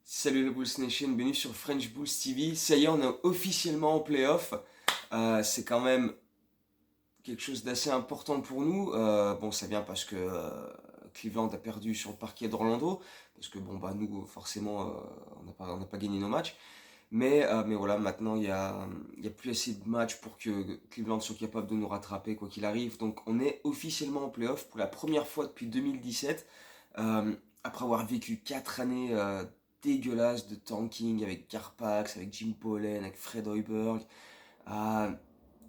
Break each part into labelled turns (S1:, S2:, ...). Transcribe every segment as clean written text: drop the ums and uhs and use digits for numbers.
S1: Salut le Bulls Nation, bienvenue sur French Bulls TV. Ça y est, on est officiellement en playoff. C'est quand même quelque chose d'assez important pour nous. Bon, ça vient parce que Cleveland a perdu sur le parquet d'Orlando. Parce que bon, bah nous, forcément, on n'a pas gagné nos matchs. Mais voilà, maintenant, il y a plus assez de matchs pour que Cleveland soit capable de nous rattraper, quoi qu'il arrive. Donc, on est officiellement en playoff pour la première fois depuis 2017. Euh, Après avoir vécu 4 années dégueulasses de tanking avec Garpax, avec Jim Pollen, avec Fred Hoiberg, ah,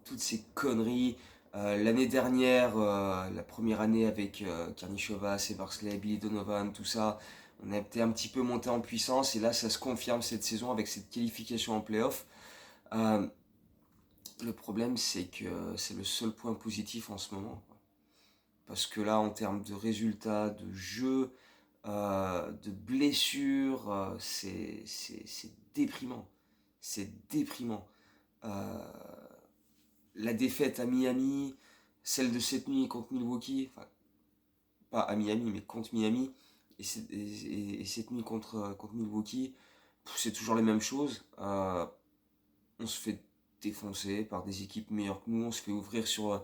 S1: toutes ces conneries. L'année dernière, la première année avec Karnišovas, Eversley, Billy Donovan, tout ça, on a été un petit peu monté en puissance et là ça se confirme cette saison avec cette qualification en playoff. Euh, le problème c'est que c'est le seul point positif en ce moment. Parce que là en termes de résultats, de jeu, de blessures, c'est déprimant. C'est déprimant. Euh, la défaite à Miami, celle de cette nuit contre Milwaukee, enfin pas à Miami mais contre Miami, et cette nuit contre Milwaukee, c'est toujours les mêmes choses. On se fait défoncer par des équipes meilleures que nous, on se fait ouvrir sur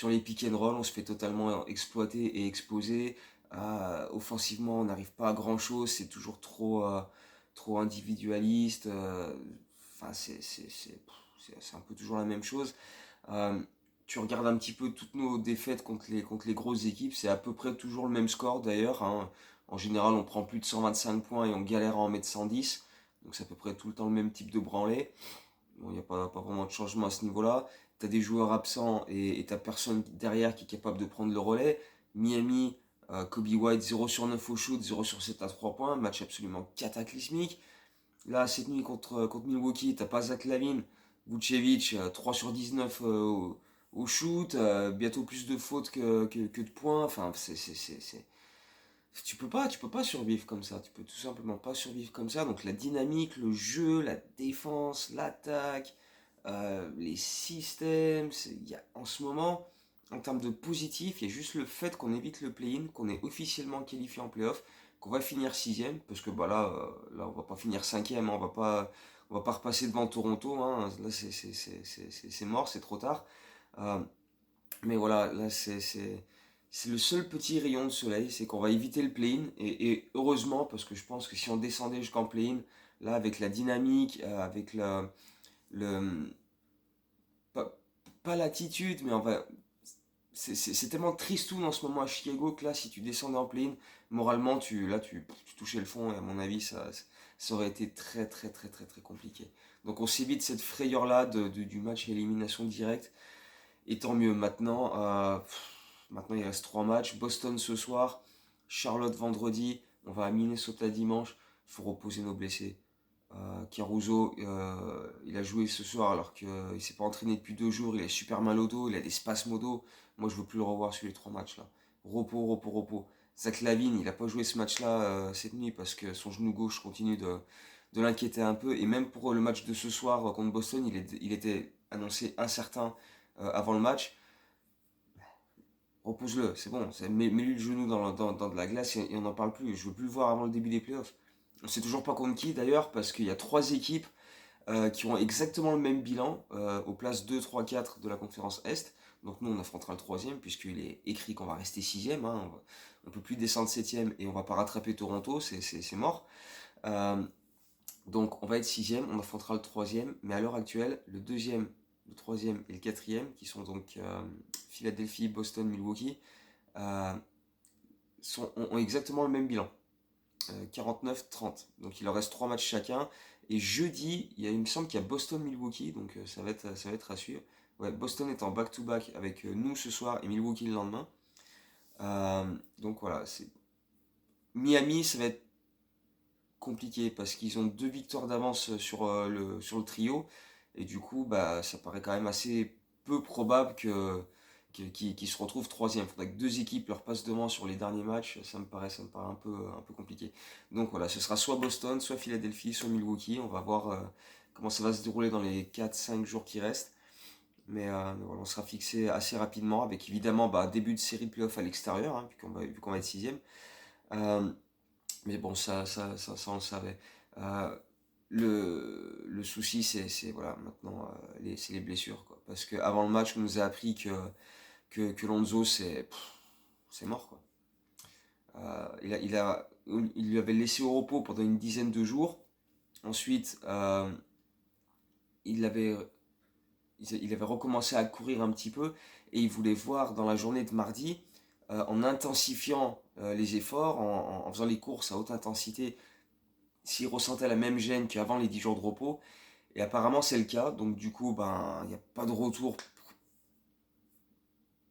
S1: les pick and roll, on se fait totalement exploiter et exposer. Offensivement, on n'arrive pas à grand chose, c'est toujours trop individualiste. Enfin, c'est un peu toujours la même chose. Euh, Tu regardes un petit peu toutes nos défaites contre les grosses équipes, c'est à peu près toujours le même score d'ailleurs, hein. En général, on prend plus de 125 points et on galère à en mettre 110. Donc c'est à peu près tout le temps le même type de branlée. Bon, il n'y a pas vraiment de changement à ce niveau-là. Tu as des joueurs absents et tu personne derrière qui est capable de prendre le relais. Miami, Kobe White 0 sur 9 au shoot, 0 sur 7 à 3 points, match absolument cataclysmique. Là, cette nuit contre Milwaukee, t'as pas Zach LaVine, Vucevic, 3 sur 19 au shoot, bientôt plus de fautes que de points. Enfin, tu peux pas survivre comme ça. Tu peux tout simplement pas survivre comme ça. Donc la dynamique, le jeu, la défense, l'attaque, les systèmes, en ce moment, en termes de positif, il y a juste le fait qu'on évite le play-in, qu'on est officiellement qualifié en playoff, qu'on va finir sixième, parce que bah là on va pas finir cinquième, hein, on va pas repasser devant Toronto, hein. Là c'est mort, c'est trop tard. Euh, mais voilà, là c'est le seul petit rayon de soleil, c'est qu'on va éviter le play-in, et heureusement, parce que je pense que si on descendait jusqu'en play-in, là avec la dynamique, avec le pas, pas l'attitude, mais on va, c'est tellement tristoun en ce moment à Chicago que là, si tu descendais en play-in, moralement, tu touchais le fond et à mon avis, ça aurait été très, très, très, très, très compliqué. Donc on s'évite cette frayeur-là du match à élimination directe. Et tant mieux. Maintenant, il reste 3 matchs. Boston ce soir, Charlotte vendredi. On va à Minnesota dimanche. Il faut reposer nos blessés. Caruso, il a joué ce soir alors qu'il ne s'est pas entraîné depuis 2 jours. Il a super mal au dos, il a des spasmes au dos. Moi, je veux plus le revoir sur les 3 matchs là. Repos, repos, repos. Zach Lavine, il n'a pas joué ce match-là cette nuit parce que son genou gauche continue de l'inquiéter un peu. Et même pour le match de ce soir contre Boston, il était annoncé incertain avant le match. Repose-le, c'est bon. Mets-lui le genou dans de la glace et on n'en parle plus. Je veux plus le voir avant le début des playoffs. On sait toujours pas contre qui d'ailleurs parce qu'il y a 3 équipes qui ont exactement le même bilan aux places 2, 3, 4 de la conférence Est. Donc nous on affrontera le troisième puisqu'il est écrit qu'on va rester sixième, hein. On peut plus descendre septième et on va pas rattraper Toronto, c'est mort. Euh, donc on va être sixième, on affrontera le troisième, mais à l'heure actuelle, le deuxième, le troisième et le quatrième, qui sont donc Philadelphie, Boston, Milwaukee, euh, ont exactement le même bilan. 49-30. Donc il leur reste 3 matchs chacun. Et jeudi, il me semble qu'il y a Boston-Milwaukee, donc ça va être à suivre. Ouais, Boston est en back-to-back avec nous ce soir et Milwaukee le lendemain. Donc voilà, Miami, ça va être compliqué parce qu'ils ont 2 victoires d'avance sur le trio. Et du coup, bah, ça paraît quand même assez peu probable qu'ils se retrouvent troisième. Il faudrait que 2 équipes leur passent devant sur les derniers matchs. Ça me paraît un peu compliqué. Donc voilà, ce sera soit Boston, soit Philadelphie, soit Milwaukee. On va voir comment ça va se dérouler dans les 4-5 jours qui restent. Mais voilà, on sera fixé assez rapidement avec évidemment bah, un début de série de playoff à l'extérieur, hein, vu qu'on va être sixième. Euh, mais bon, ça on le savait. Euh, le souci, voilà, maintenant, c'est les blessures, quoi. Parce qu'avant le match, on nous a appris que Lonzo, c'est mort, quoi. Il lui avait laissé au repos pendant une dizaine de jours. Ensuite, il avait, il avait recommencé à courir un petit peu et il voulait voir dans la journée de mardi, en intensifiant les efforts, en faisant les courses à haute intensité, s'il ressentait la même gêne qu'avant les 10 jours de repos. Et apparemment c'est le cas, donc du coup ben il n'y a pas de retour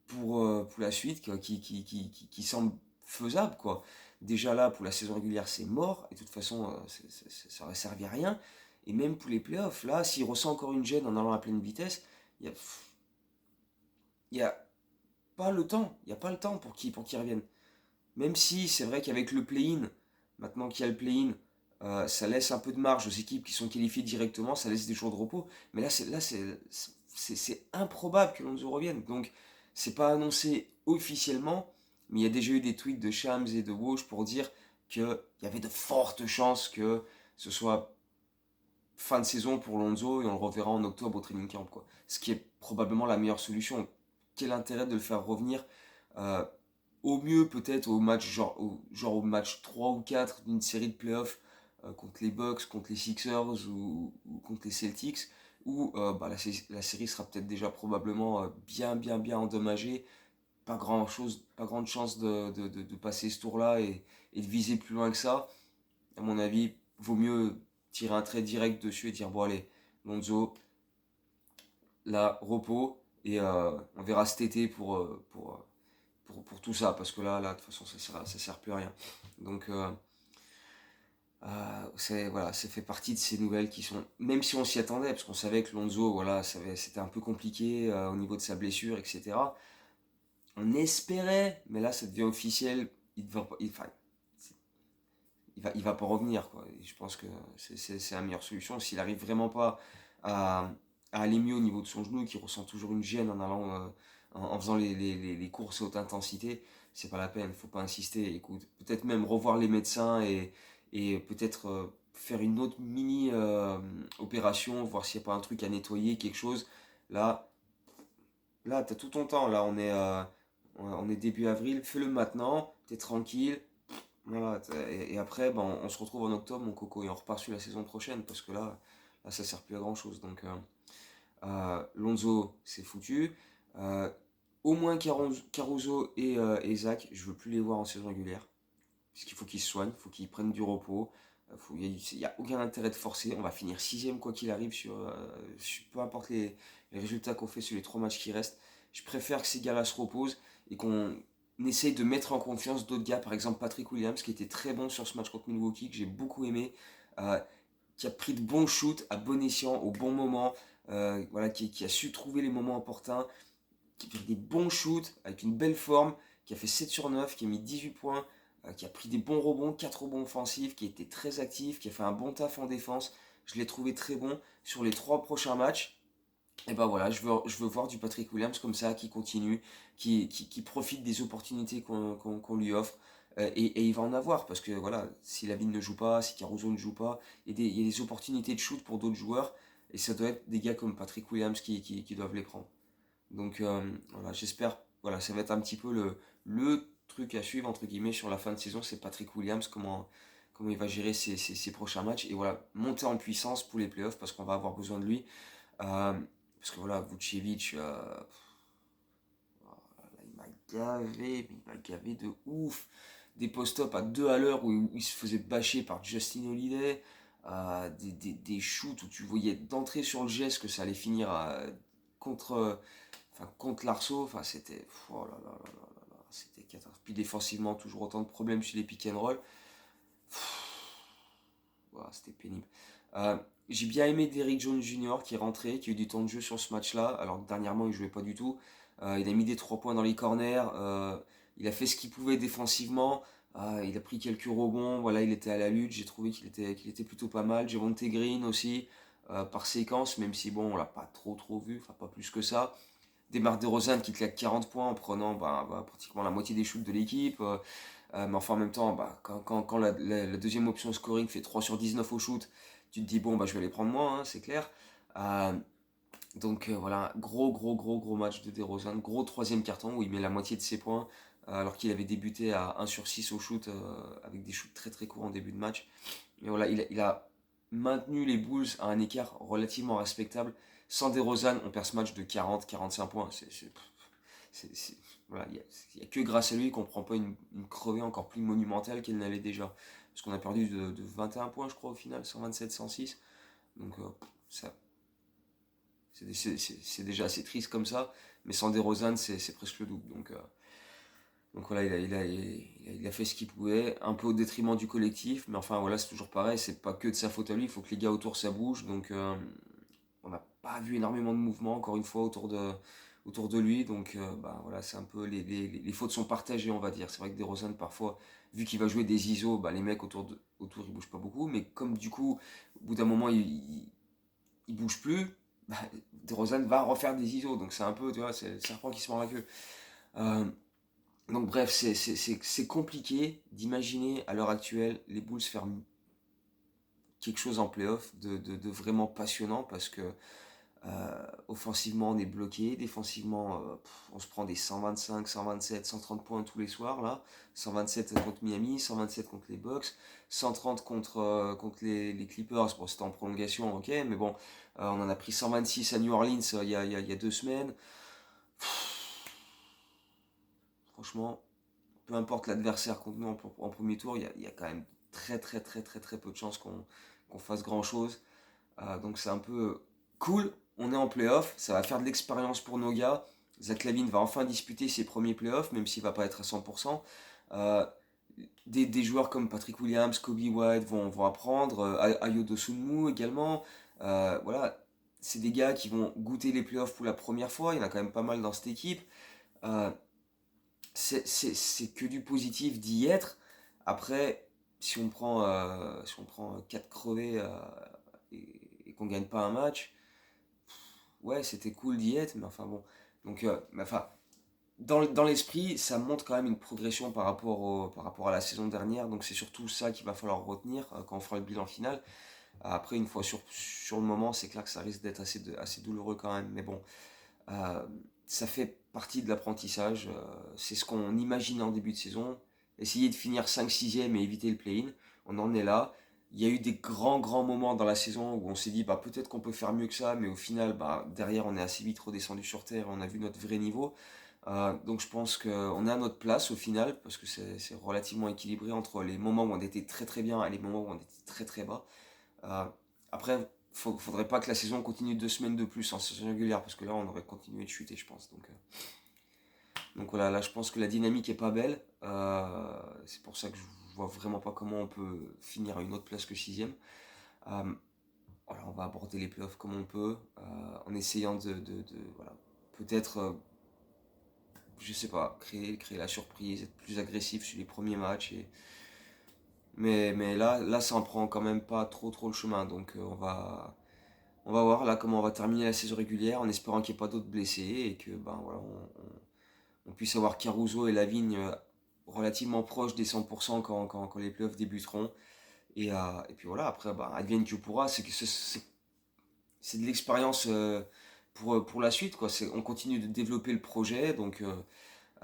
S1: pour la suite qui semble faisable quoi. Déjà là pour la saison régulière c'est mort, et de toute façon ça aurait servi à rien. Et même pour les playoffs, là s'il ressent encore une gêne en allant à pleine vitesse, il y a, il y a pas le temps, il n'y a pas le temps pour qu'il revienne. Même si c'est vrai qu'avec le play-in, maintenant qu'il y a le play-in, ça laisse un peu de marge aux équipes qui sont qualifiées directement, ça laisse des jours de repos. Mais là c'est improbable que Lonzo revienne. Donc c'est pas annoncé officiellement, mais il y a déjà eu des tweets de Shams et de Woj pour dire qu'il y avait de fortes chances que ce soit fin de saison pour Lonzo et on le reverra en octobre au training camp, quoi. Ce qui est probablement la meilleure solution. Quel intérêt de le faire revenir, euh, au mieux peut-être au match genre au match 3 ou 4 d'une série de playoffs, contre les Bucks, contre les Sixers ou contre les Celtics, où bah, la série sera peut-être déjà probablement bien endommagée. Pas grande chance de passer ce tour-là et de viser plus loin que ça. À mon avis, vaut mieux tirer un trait direct dessus et dire bon allez, Lonzo, là, repos, et on verra cet été pour tout ça, parce que là de toute façon, ça sert plus à rien. Donc, voilà, ça fait partie de ces nouvelles qui sont, même si on s'y attendait, parce qu'on savait que Lonzo, voilà, c'était un peu compliqué au niveau de sa blessure, etc. On espérait, mais là, ça devient officiel, enfin, il va pas revenir, quoi. Et je pense que c'est la meilleure solution. S'il arrive vraiment pas à aller mieux au niveau de son genou, qu'il ressent toujours une gêne en allant, en faisant les courses à haute intensité, c'est pas la peine, faut pas insister. Écoute, peut-être même revoir les médecins et peut-être faire une autre mini opération, voir s'il n'y a pas un truc à nettoyer, quelque chose. Là, là, t'as tout ton temps. Là, on est début avril, fais-le maintenant, t'es tranquille. Voilà, et après, ben, on se retrouve en octobre, mon coco, et on repart sur la saison prochaine, parce que là ça sert plus à grand chose. Donc, Lonzo, c'est foutu. Euh, Au moins Caruso et Zach, je veux plus les voir en saison régulière, puisqu'il faut qu'ils se soignent, il faut qu'ils prennent du repos. Il n'y a aucun intérêt de forcer. On va finir sixième quoi qu'il arrive, peu importe les résultats qu'on fait sur les 3 matchs qui restent. Je préfère que ces gars-là se reposent et qu'on essaye de mettre en confiance d'autres gars, par exemple Patrick Williams, qui était très bon sur ce match contre Milwaukee, que j'ai beaucoup aimé, euh, qui a pris de bons shoots à bon escient, au bon moment, voilà, qui a su trouver les moments opportuns, qui a fait des bons shoots, avec une belle forme, qui a fait 7 sur 9, qui a mis 18 points, qui a pris des bons rebonds, 4 rebonds offensifs, qui a été très actif, qui a fait un bon taf en défense. Je l'ai trouvé très bon sur les 3 prochains matchs. Et ben voilà, je veux voir du Patrick Williams comme ça, qui continue, qui profite des opportunités qu'on lui offre. Et il va en avoir, parce que voilà, si Lavine ne joue pas, si Caruso ne joue pas, il y a des opportunités de shoot pour d'autres joueurs, et ça doit être des gars comme Patrick Williams qui doivent les prendre. Donc voilà, j'espère, voilà, ça va être un petit peu le truc à suivre, entre guillemets, sur la fin de saison, c'est Patrick Williams, comment il va gérer ses prochains matchs, et voilà, monter en puissance pour les playoffs, parce qu'on va avoir besoin de lui. Parce que voilà, Vucevic, il m'a gavé, mais il m'a gavé de ouf. Des post-up à 2 à l'heure où il se faisait bâcher par Justin Holiday. Des shoots où tu voyais d'entrée sur le geste que ça allait finir contre, contre l'Arceau. Enfin, c'était. Oh là là là là là là, c'était catastrophique. Puis défensivement, toujours autant de problèmes sur les pick and roll. Voilà, c'était pénible. Euh, j'ai bien aimé Derrick Jones Jr. qui est rentré, qui a eu du temps de jeu sur ce match-là, alors que dernièrement il jouait pas du tout. Il a mis des 3 points dans les corners, il a fait ce qu'il pouvait défensivement, il a pris quelques rebonds, voilà, il était à la lutte, j'ai trouvé qu'il était plutôt pas mal. Javonte Green aussi, par séquence, même si bon, on l'a pas trop vu, enfin pas plus que ça. DeMar DeRozan qui claque 40 points en prenant pratiquement la moitié des shoots de l'équipe. Mais enfin, en même temps, bah, quand la deuxième option scoring fait 3 sur 19 au shoot, tu te dis, bon, bah, je vais les prendre moins, hein, c'est clair. Euh, donc voilà, gros match de DeRozan, gros troisième carton où il met la moitié de ses points, alors qu'il avait débuté à 1 sur 6 au shoot, avec des shoots très très courts en début de match. Mais voilà, il a maintenu les Bulls à un écart relativement respectable. Sans DeRozan, on perd ce match de 40-45 points. Voilà, il n'y a que grâce à lui qu'on ne prend pas une crevée encore plus monumentale qu'elle n'allait déjà. Parce qu'on a perdu de 21 points, je crois, au final, 127-106. Donc, ça, c'est déjà assez triste comme ça. Mais sans DeRozan, c'est presque le double. Donc voilà, il a fait ce qu'il pouvait, un peu au détriment du collectif. Mais enfin, voilà, c'est toujours pareil. C'est pas que de sa faute à lui. Il faut que les gars autour, ça bouge. Donc, on n'a pas vu énormément de mouvement, encore une fois, autour de lui. Donc bah, voilà, c'est un peu les fautes sont partagées, on va dire. C'est vrai que DeRozan, parfois, vu qu'il va jouer des ISO, bah, les mecs autour ils bougent pas beaucoup. Mais comme du coup, au bout d'un moment, il bouge plus, bah, DeRozan va refaire des ISO. Donc c'est un peu, tu vois, c'est le serpent qui se mord la queue. Euh, donc bref, c'est compliqué d'imaginer à l'heure actuelle les Bulls faire quelque chose en playoff de vraiment passionnant parce que offensivement, on est bloqué. Défensivement, on se prend des 125, 127, 130 points tous les soirs. Là. 127 contre Miami, 127 contre les Bucks, 130 contre les Clippers. Bon, c'était en prolongation, ok. Mais bon, on en a pris 126 à New Orleans il y a 2 semaines. Franchement, peu importe l'adversaire contre nous en premier tour, il y a quand même très peu de chances qu'on fasse grand chose. Donc c'est un peu cool. On est en playoff, ça va faire de l'expérience pour nos gars. Zach LaVine va enfin disputer ses premiers playoffs, même s'il va pas être à 100%. Euh, des joueurs comme Patrick Williams, Kobe White vont apprendre, Ayo Dosunmu également. Voilà, c'est des gars qui vont goûter les playoffs pour la première fois. Il y en a quand même pas mal dans cette équipe. Euh, c'est que du positif d'y être. Après, si on prend 4 crevés et qu'on gagne pas un match, ouais, c'était cool d'y être, mais enfin bon. Donc, mais enfin, dans l'esprit, ça montre quand même une progression par rapport à la saison dernière. Donc, c'est surtout ça qu'il va falloir retenir quand on fera le bilan final. Après, une fois sur le moment, c'est clair que ça risque d'être assez douloureux quand même. Mais bon, euh, ça fait partie de l'apprentissage. C'est ce qu'on imaginait en début de saison. Essayer de finir 5-6e et éviter le play-in. On en est là. Il y a eu des grands moments dans la saison où on s'est dit bah, peut-être qu'on peut faire mieux que ça, mais au final, bah, derrière, on est assez vite redescendu sur terre. On a vu notre vrai niveau. Donc je pense qu'on est à notre place au final, parce que c'est relativement équilibré entre les moments où on était très bien et les moments où on était très bas. Euh, Après, faudrait pas que la saison continue 2 semaines de plus en saison régulière, parce que là, on aurait continué de chuter, je pense. Donc voilà, là, je pense que la dynamique est pas belle. C'est pour ça que je vois vraiment pas comment on peut finir à une autre place que 6ème. Euh, voilà, on va aborder les playoffs comme on peut, en essayant voilà, peut-être, je sais pas, créer la surprise, être plus agressif sur les premiers matchs. Mais là, ça en prend quand même pas trop le chemin. Donc on va voir là comment on va terminer la saison régulière en espérant qu'il n'y ait pas d'autres blessés et que ben, voilà, on puisse avoir Caruso et Lavigne relativement proches des 100% quand les playoffs débuteront. Et puis voilà, après, ben, advienne que pourra, c'est de l'expérience pour la suite. Quoi. On continue de développer le projet,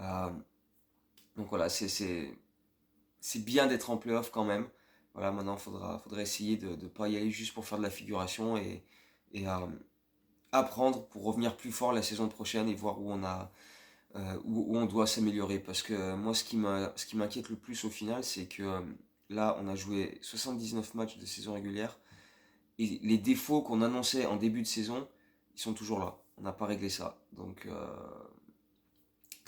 S1: euh, donc voilà, c'est bien d'être en playoff quand même. Voilà, maintenant, faudra essayer de ne pas y aller juste pour faire de la figuration et apprendre pour revenir plus fort la saison prochaine et voir où on doit s'améliorer. Parce que moi, ce qui m'inquiète le plus au final, c'est que là, on a joué 79 matchs de saison régulière et les défauts qu'on annonçait en début de saison, ils sont toujours là. On n'a pas réglé ça. Donc,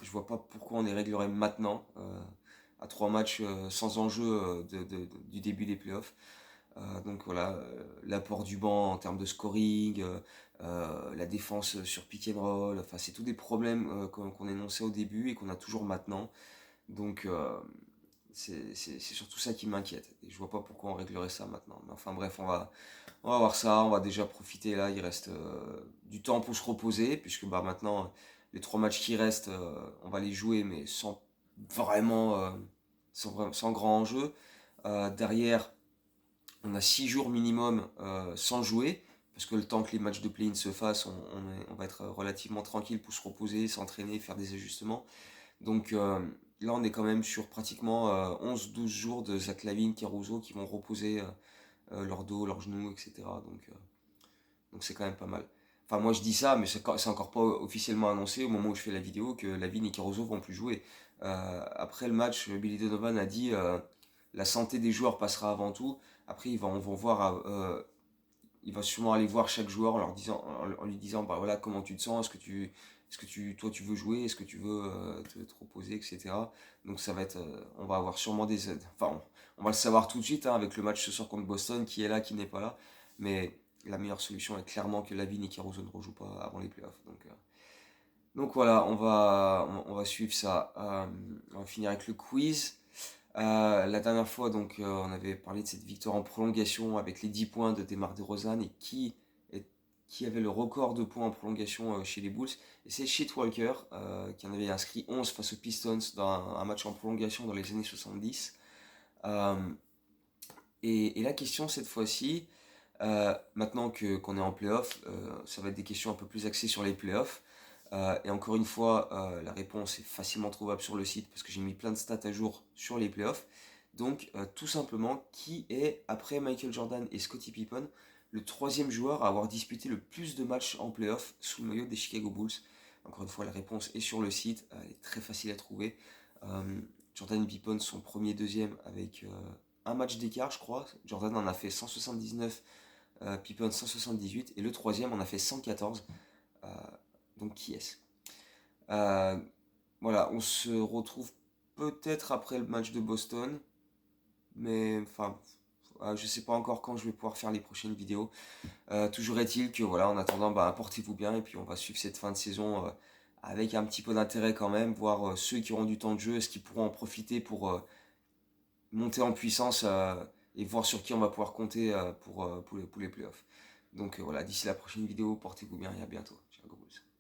S1: je vois pas pourquoi on les réglerait maintenant, à 3 matchs sans enjeu du début des playoffs. Donc voilà, l'apport du banc en termes de scoring, la défense sur pick and roll, enfin c'est tous des problèmes qu'on énonçait au début et qu'on a toujours maintenant. Donc c'est surtout ça qui m'inquiète. Et je vois pas pourquoi on réglerait ça maintenant. Mais enfin bref, on va voir ça, on va déjà profiter là, il reste du temps pour se reposer, puisque bah, maintenant les 3 matchs qui restent, on va les jouer, mais sans vraiment sans grand enjeu. Derrière, on a 6 jours minimum sans jouer, parce que le temps que les matchs de play-in se fassent, on va être relativement tranquille pour se reposer, s'entraîner, faire des ajustements. Donc là, on est quand même sur pratiquement 11-12 jours de Zach LaVine, Caruso qui vont reposer leur dos, leurs genoux, etc. Donc c'est quand même pas mal. Enfin, moi je dis ça, mais c'est encore pas officiellement annoncé au moment où je fais la vidéo que LaVine et Caruso vont plus jouer. Après le match, Billy Donovan a dit la santé des joueurs passera avant tout. Après, on va voir, il va sûrement aller voir chaque joueur en lui disant bah voilà comment tu te sens, toi tu veux jouer, est-ce que tu veux te reposer, etc. Donc ça va être, on va avoir sûrement des aides. Enfin, on va le savoir tout de suite hein, avec le match ce soir contre Boston, qui est là, qui n'est pas là. Mais la meilleure solution est clairement que Lavine et Caruso ne rejouent pas avant les playoffs. Donc voilà, on va suivre ça. On va finir avec le quiz. La dernière fois, donc, on avait parlé de cette victoire en prolongation avec les 10 points de DeMar DeRozan et qui avait le record de points en prolongation chez les Bulls. Et c'est Chet Walker qui en avait inscrit 11 face aux Pistons dans un match en prolongation dans les années 70. Euh, et la question cette fois-ci, maintenant qu'on est en playoff, ça va être des questions un peu plus axées sur les playoffs. Et encore une fois, la réponse est facilement trouvable sur le site parce que j'ai mis plein de stats à jour sur les playoffs. Donc, tout simplement, qui est, après Michael Jordan et Scottie Pippen, le troisième joueur à avoir disputé le plus de matchs en playoffs sous le maillot des Chicago Bulls? Encore une fois, la réponse est sur le site, elle est très facile à trouver. Jordan et Pippen sont premier et deuxième avec un match d'écart, je crois. Jordan en a fait 179, Pippen 178, et le troisième en a fait 114. Euh, donc qui est-ce? Euh, voilà, on se retrouve peut-être après le match de Boston, mais enfin, je sais pas encore quand je vais pouvoir faire les prochaines vidéos. Toujours est-il que voilà, en attendant, bah, portez-vous bien et puis on va suivre cette fin de saison avec un petit peu d'intérêt quand même, voir ceux qui auront du temps de jeu, est-ce qu'ils pourront en profiter pour monter en puissance et voir sur qui on va pouvoir compter pour les playoffs. Donc voilà, d'ici la prochaine vidéo, portez-vous bien et à bientôt. Ciao, Go Bulls.